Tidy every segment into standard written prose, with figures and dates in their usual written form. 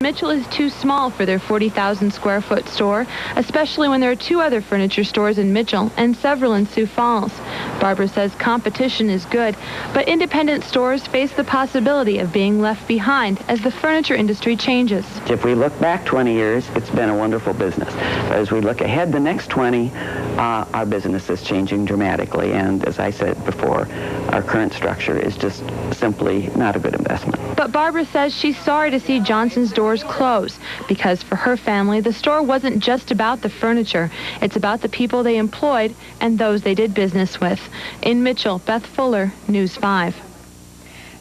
Mitchell is too small for their 40,000 square foot store, especially when there are 2 other furniture stores in Mitchell and several in Sioux Falls. Barbara says competition is good, but independent stores face the possibility of being left behind as the furniture industry changes. If we look back 20 years, it's been a wonderful business. But as we look ahead the next 20, our business is changing dramatically. And as I said before, our current structure is just simply not a good investment. But Barbara says she's sorry to see Johnson's doors close, because for her family, the store wasn't just about the furniture. It's about the people they employed and those they did business with. In Mitchell, Beth Fuller, News 5.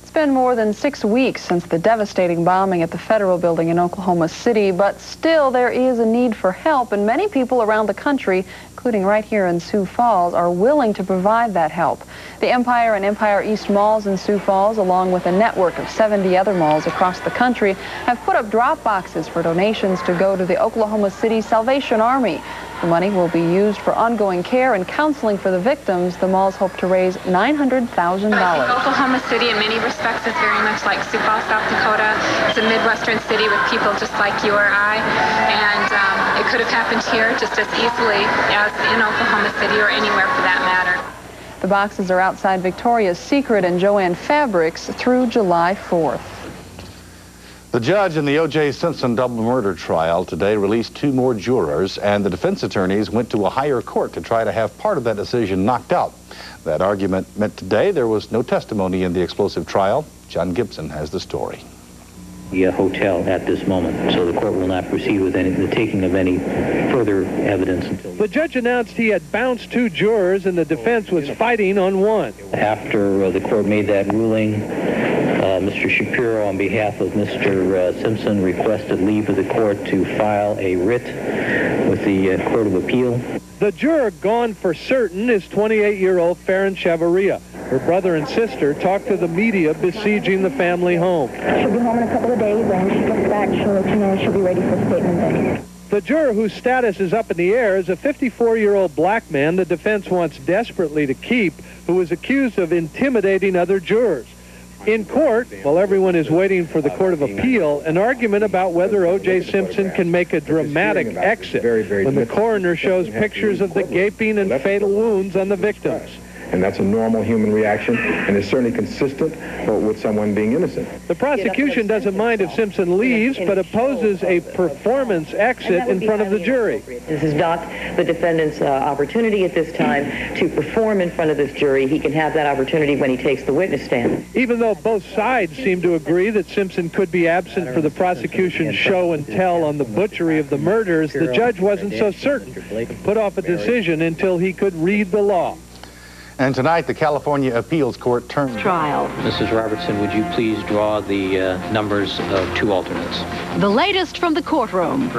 It's been more than 6 weeks since the devastating bombing at the Federal Building in Oklahoma City, but still there is a need for help, and many people around the country, including right here in Sioux Falls, are willing to provide that help. The Empire and Empire East malls in Sioux Falls, along with a network of 70 other malls across the country, have put up drop boxes for donations to go to the Oklahoma City Salvation Army. The money will be used for ongoing care and counseling for the victims. The malls hope to raise $900,000. Oklahoma City, in many respects, is very much like Sioux Falls, South Dakota. It's a Midwestern city with people just like you or I, and it could have happened here just as easily as in Oklahoma City or anywhere for that matter. The boxes are outside Victoria's Secret and Joann Fabrics through July 4th. The judge in the O.J. Simpson double murder trial today released 2 more jurors, and the defense attorneys went to a higher court to try to have part of that decision knocked out. That argument meant today there was no testimony in the explosive trial. John Gibson has the story. The hotel at this moment, so the court will not proceed with the taking of any further evidence until... The judge announced he had bounced 2 jurors and the defense was fighting on 1. After the court made that ruling, Mr. Shapiro, on behalf of Mr. Simpson, requested leave of the court to file a writ with the Court of Appeal. The juror gone for certain is 28-year-old Farron Chavarria. Her brother and sister talked to the media besieging the family home. She'll be home in a couple of days, and when she gets back, she'll let you know she'll be ready for a statement then. The juror, whose status is up in the air, is a 54-year-old black man the defense wants desperately to keep, who was accused of intimidating other jurors. In court, while everyone is waiting for the Court of Appeal, an argument about whether O.J. Simpson can make a dramatic exit when the coroner shows pictures of the gaping and fatal wounds on the victims. And that's a normal human reaction, and it's certainly consistent with someone being innocent. The prosecution doesn't mind if Simpson leaves, but opposes a performance exit in front of the jury. This is not the defendant's opportunity at this time to perform in front of this jury. He can have that opportunity when he takes the witness stand. Even though both sides seem to agree that Simpson could be absent for the prosecution's show and tell on the butchery of the murders, the judge wasn't so certain. Put off a decision until he could read the law. And tonight, the California Appeals Court turned Trial. Mrs. Robertson, would you please draw the numbers of 2 alternates? The latest from the courtroom.